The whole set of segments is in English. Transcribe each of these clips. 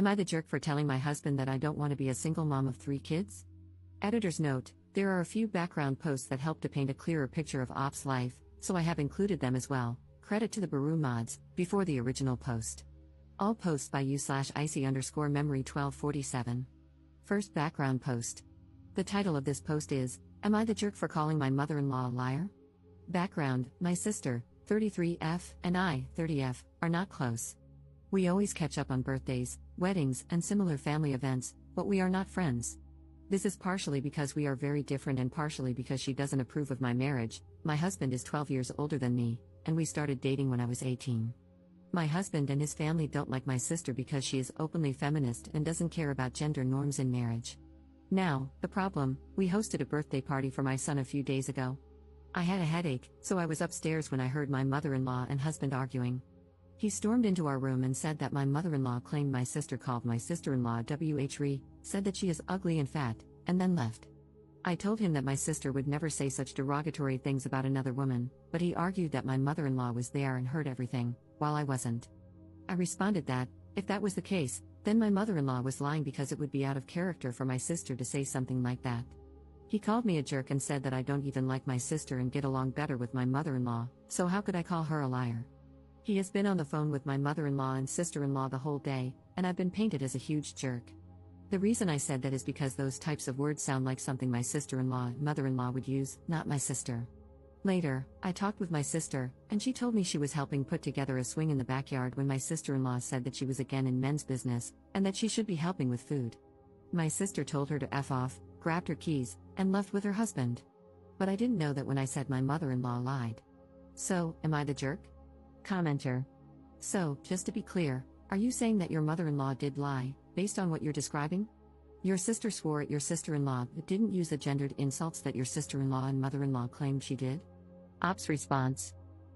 Am I the jerk for telling my husband that I don't want to be a single mom of 3 kids? Editor's note: there are a few background posts that help to paint a clearer picture of Op's life, so I have included them as well. Credit to the Baru mods, before the original post. All posts by u/icy_memory 1247. First background post. The title of this post is, Am I the jerk for calling my mother-in-law a liar? Background: my sister, 33F, and I, 30F, are not close. We always catch up on birthdays, weddings, and similar family events, but we are not friends. This is partially because we are very different and partially because she doesn't approve of my marriage. My husband is 12 years older than me, and we started dating when I was 18. My husband and his family don't like my sister because she is openly feminist and doesn't care about gender norms in marriage. Now, the problem: we hosted a birthday party for my son a few days ago. I had a headache, so I was upstairs when I heard my mother-in-law and husband arguing. He stormed into our room and said that my mother-in-law claimed my sister called my sister-in-law WHRE, said that she is ugly and fat, and then left. I told him that my sister would never say such derogatory things about another woman, but he argued that my mother-in-law was there and heard everything, while I wasn't. I responded that, if that was the case, then my mother-in-law was lying because it would be out of character for my sister to say something like that. He called me a jerk and said that I don't even like my sister and get along better with my mother-in-law, so how could I call her a liar? He has been on the phone with my mother-in-law and sister-in-law the whole day, and I've been painted as a huge jerk. The reason I said that is because those types of words sound like something my sister-in-law and mother-in-law would use, not my sister. Later, I talked with my sister, and she told me she was helping put together a swing in the backyard when my sister-in-law said that she was again in men's business, and that she should be helping with food. My sister told her to F off, grabbed her keys, and left with her husband. But I didn't know that when I said my mother-in-law lied. So, am I the jerk? Commenter. So, just to be clear, are you saying that your mother-in-law did lie, based on what you're describing? Your sister swore at your sister-in-law but didn't use the gendered insults that your sister-in-law and mother-in-law claimed she did? Op's response.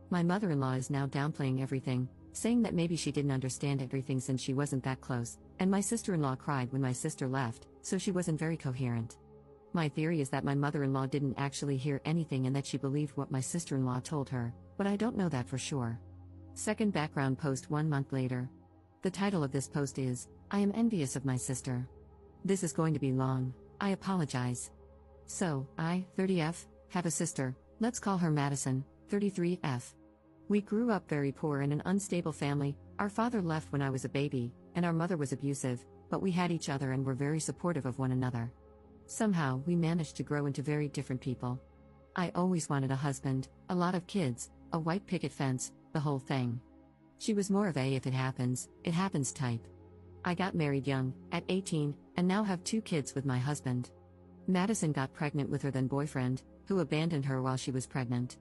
My mother-in-law is now downplaying everything, saying that maybe she didn't understand everything since she wasn't that close, and my sister-in-law cried when my sister left, so she wasn't very coherent. My theory is that my mother-in-law didn't actually hear anything and that she believed what my sister-in-law told her, but I don't know that for sure. Second background post 1 month later. The title of this post is, I am envious of my sister. This is going to be long, I apologize. So, I, 30F, have a sister, let's call her Madison, 33F. We grew up very poor in an unstable family. Our father left when I was a baby, and our mother was abusive, but we had each other and were very supportive of one another. Somehow, we managed to grow into very different people. I always wanted a husband, a lot of kids, a white picket fence, the whole thing. She was more of a if it happens type. I got married young, at 18, and now have 2 kids with my husband. Madison got pregnant with her then boyfriend, who abandoned her while she was pregnant.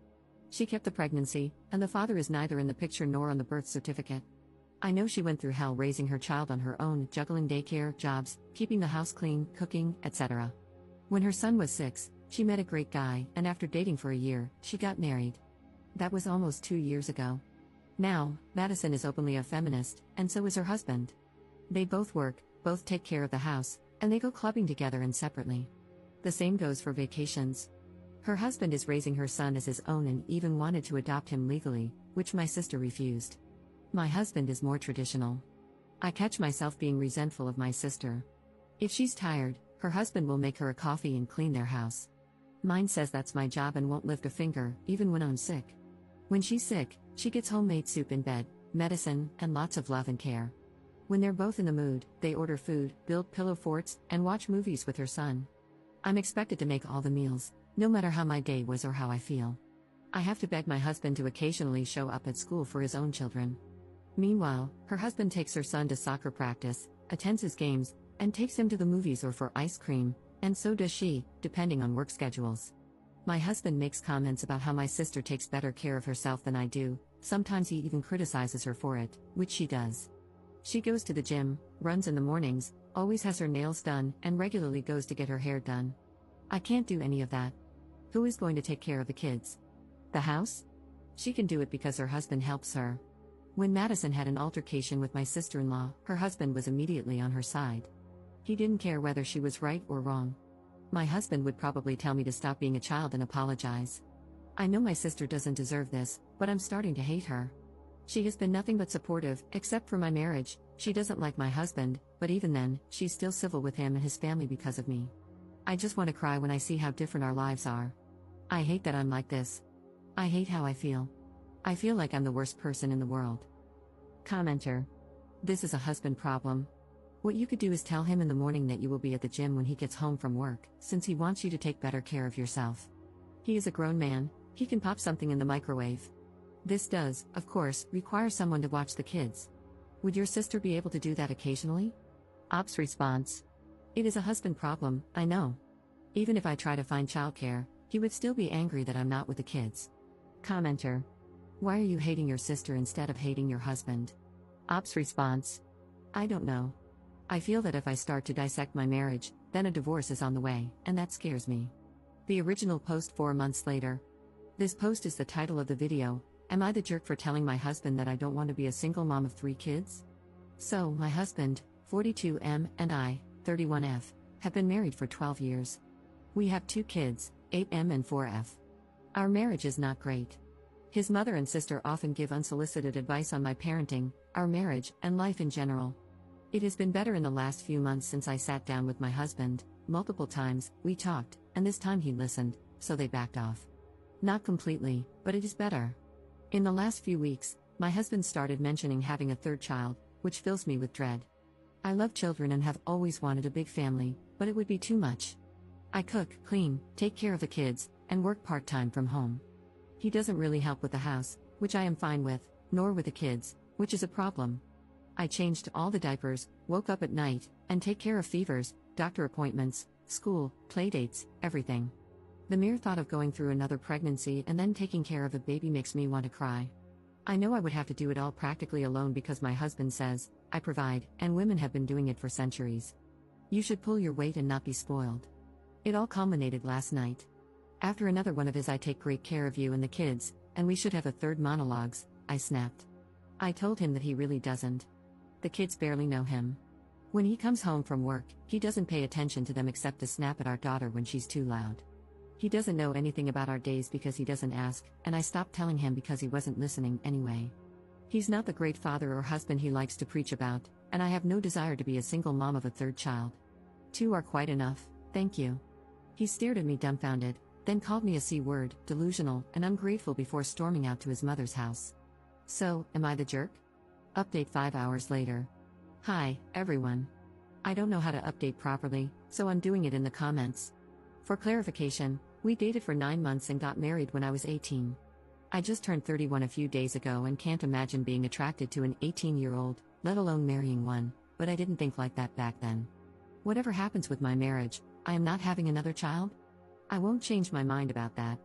She kept the pregnancy, and the father is neither in the picture nor on the birth certificate. I know she went through hell raising her child on her own, juggling daycare, jobs, keeping the house clean, cooking, etc. When her son was 6, she met a great guy, and after dating for a year, she got married. That was almost 2 years ago. Now, Madison is openly a feminist, and so is her husband. They both work, both take care of the house, and they go clubbing together and separately. The same goes for vacations. Her husband is raising her son as his own and even wanted to adopt him legally, which my sister refused. My husband is more traditional. I catch myself being resentful of my sister. If she's tired, her husband will make her a coffee and clean their house. Mine says that's my job and won't lift a finger, even when I'm sick. When she's sick, she gets homemade soup in bed, medicine, and lots of love and care. When they're both in the mood, they order food, build pillow forts, and watch movies with her son. I'm expected to make all the meals, no matter how my day was or how I feel. I have to beg my husband to occasionally show up at school for his own children. Meanwhile, her husband takes her son to soccer practice, attends his games, and takes him to the movies or for ice cream, and so does she, depending on work schedules. My husband makes comments about how my sister takes better care of herself than I do. Sometimes he even criticizes her for it, which she does. She goes to the gym, runs in the mornings, always has her nails done, and regularly goes to get her hair done. I can't do any of that. Who is going to take care of the kids? The house? She can do it because her husband helps her. When Madison had an altercation with my sister-in-law, her husband was immediately on her side. He didn't care whether she was right or wrong. My husband would probably tell me to stop being a child and apologize. I know my sister doesn't deserve this, but I'm starting to hate her. She has been nothing but supportive, except for my marriage. She doesn't like my husband, but even then, she's still civil with him and his family because of me. I just want to cry when I see how different our lives are. I hate that I'm like this. I hate how I feel. I feel like I'm the worst person in the world. Commenter. This is a husband problem. What you could do is tell him in the morning that you will be at the gym when he gets home from work, since he wants you to take better care of yourself. He is a grown man, he can pop something in the microwave. This does, of course, require someone to watch the kids. Would your sister be able to do that occasionally? Op's response. It is a husband problem, I know. Even if I try to find childcare, he would still be angry that I'm not with the kids. Commenter. Why are you hating your sister instead of hating your husband? Op's response. I don't know. I feel that if I start to dissect my marriage, then a divorce is on the way, and that scares me. The original post 4 months later. This post is the title of the video. Am I the jerk for telling my husband that I don't want to be a single mom of 3 kids? So, my husband, 42M, and I, 31F, have been married for 12 years. We have 2 kids, 8M and 4F. Our marriage is not great. His mother and sister often give unsolicited advice on my parenting, our marriage, and life in general. It has been better in the last few months since I sat down with my husband. Multiple times, we talked, and this time he listened, so they backed off. Not completely, but it is better. In the last few weeks, my husband started mentioning having a 3rd child, which fills me with dread. I love children and have always wanted a big family, but it would be too much. I cook, clean, take care of the kids, and work part-time from home. He doesn't really help with the house, which I am fine with, nor with the kids, which is a problem. I changed all the diapers, woke up at night, and take care of fevers, doctor appointments, school, playdates, everything. The mere thought of going through another pregnancy and then taking care of a baby makes me want to cry. I know I would have to do it all practically alone because my husband says, I provide, and women have been doing it for centuries. You should pull your weight and not be spoiled. It all culminated last night. After another one of his I take great care of you and the kids, and we should have a 3rd monologues, I snapped. I told him that he really doesn't. The kids barely know him. When he comes home from work, he doesn't pay attention to them except to snap at our daughter when she's too loud. He doesn't know anything about our days because he doesn't ask, and I stopped telling him because he wasn't listening anyway. He's not the great father or husband he likes to preach about, and I have no desire to be a single mom of a 3rd child. 2 are quite enough, thank you. He stared at me dumbfounded, then called me a C-word, delusional, and ungrateful before storming out to his mother's house. So, am I the jerk? Update 5 hours later. Hi, everyone. I don't know how to update properly, so I'm doing it in the comments. For clarification, we dated for 9 months and got married when I was 18. I just turned 31 a few days ago and can't imagine being attracted to an 18-year-old, let alone marrying one, but I didn't think like that back then. Whatever happens with my marriage, I am not having another child? I won't change my mind about that.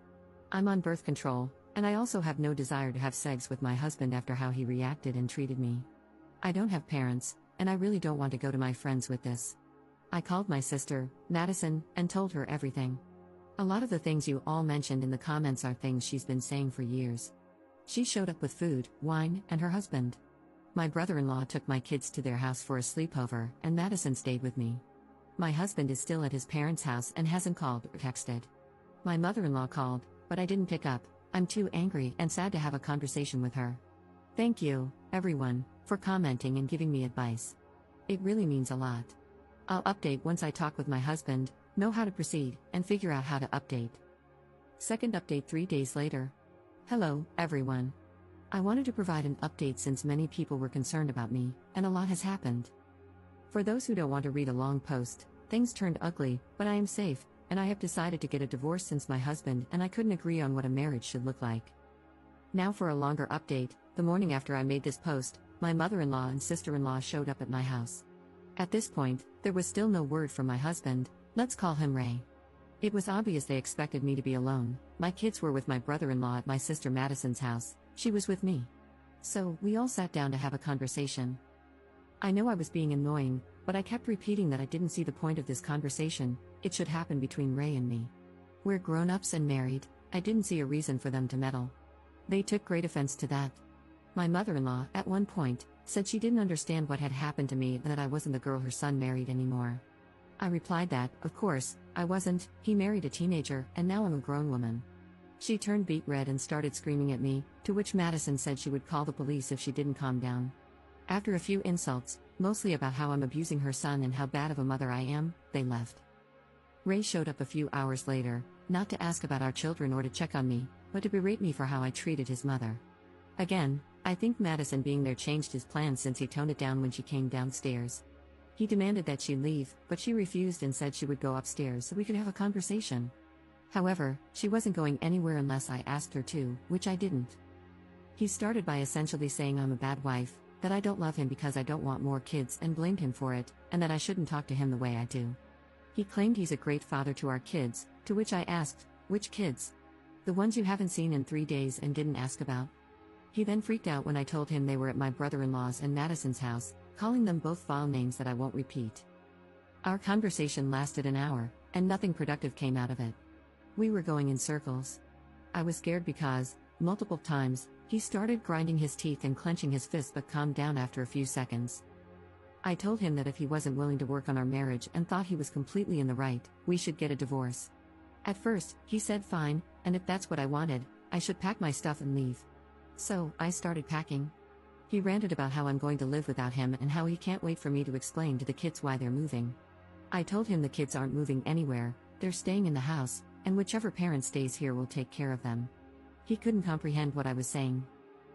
I'm on birth control, and I also have no desire to have sex with my husband after how he reacted and treated me. I don't have parents, and I really don't want to go to my friends with this. I called my sister, Madison, and told her everything. A lot of the things you all mentioned in the comments are things she's been saying for years. She showed up with food, wine, and her husband. My brother-in-law took my kids to their house for a sleepover, and Madison stayed with me. My husband is still at his parents' house and hasn't called or texted. My mother-in-law called, but I didn't pick up. I'm too angry and sad to have a conversation with her. Thank you, everyone, for commenting and giving me advice. It really means a lot. I'll update once I talk with my husband, know how to proceed, and figure out how to update. Second update 3 days later. Hello, everyone. I wanted to provide an update since many people were concerned about me, and a lot has happened. For those who don't want to read a long post, things turned ugly, but I am safe, and I have decided to get a divorce since my husband and I couldn't agree on what a marriage should look like. Now for a longer update. The morning after I made this post, my mother-in-law and sister-in-law showed up at my house. At this point, there was still no word from my husband, let's call him Ray. It was obvious they expected me to be alone. My kids were with my brother-in-law at my sister Madison's house, she was with me. So, we all sat down to have a conversation. I know I was being annoying, but I kept repeating that I didn't see the point of this conversation, it should happen between Ray and me. We're grown-ups and married, I didn't see a reason for them to meddle. They took great offense to that. My mother-in-law, at one point, said she didn't understand what had happened to me and that I wasn't the girl her son married anymore. I replied that, of course, I wasn't, he married a teenager, and now I'm a grown woman. She turned beet red and started screaming at me, to which Madison said she would call the police if she didn't calm down. After a few insults, mostly about how I'm abusing her son and how bad of a mother I am. They left. Ray showed up a few hours later, not to ask about our children or to check on me, but to berate me for how I treated his mother. Again, I think Madison being there changed his plans since he toned it down when she came downstairs. He demanded that she leave, but she refused and said she would go upstairs so we could have a conversation. However, she wasn't going anywhere unless I asked her to, which I didn't. He started by essentially saying I'm a bad wife, that I don't love him because I don't want more kids and blamed him for it, and that I shouldn't talk to him the way I do. He claimed he's a great father to our kids, to which I asked, which kids? The ones you haven't seen in 3 days and didn't ask about? He then freaked out when I told him they were at my brother-in-law's and Madison's house, calling them both vile names that I won't repeat. Our conversation lasted an hour, and nothing productive came out of it. We were going in circles. I was scared because, multiple times, he started grinding his teeth and clenching his fists but calmed down after a few seconds. I told him that if he wasn't willing to work on our marriage and thought he was completely in the right, we should get a divorce. At first, he said fine, and if that's what I wanted, I should pack my stuff and leave. So, I started packing. He ranted about how I'm going to live without him and how he can't wait for me to explain to the kids why they're moving. I told him the kids aren't moving anywhere, they're staying in the house, and whichever parent stays here will take care of them. He couldn't comprehend what I was saying.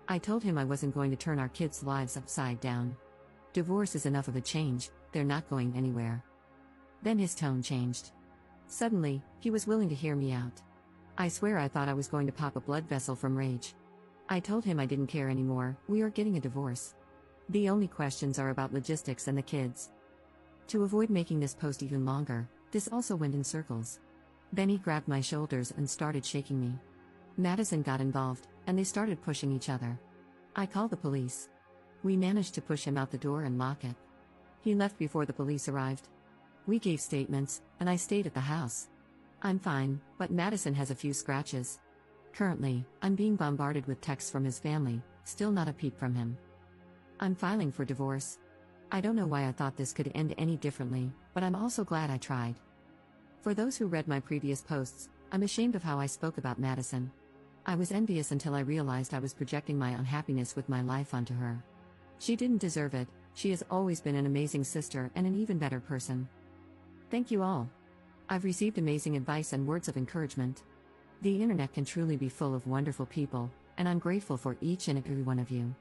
I told him I wasn't going to turn our kids' lives upside down. Divorce is enough of a change, they're not going anywhere. Then his tone changed. Suddenly, he was willing to hear me out. I swear I thought I was going to pop a blood vessel from rage. I told him I didn't care anymore, we are getting a divorce. The only questions are about logistics and the kids. To avoid making this post even longer, this also went in circles. Then he grabbed my shoulders and started shaking me. Madison got involved, and they started pushing each other. I called the police. We managed to push him out the door and lock it. He left before the police arrived. We gave statements, and I stayed at the house. I'm fine, but Madison has a few scratches. Currently, I'm being bombarded with texts from his family, still not a peep from him. I'm filing for divorce. I don't know why I thought this could end any differently, but I'm also glad I tried. For those who read my previous posts, I'm ashamed of how I spoke about Madison. I was envious until I realized I was projecting my unhappiness with my life onto her. She didn't deserve it, she has always been an amazing sister and an even better person. Thank you all. I've received amazing advice and words of encouragement. The internet can truly be full of wonderful people, and I'm grateful for each and every one of you.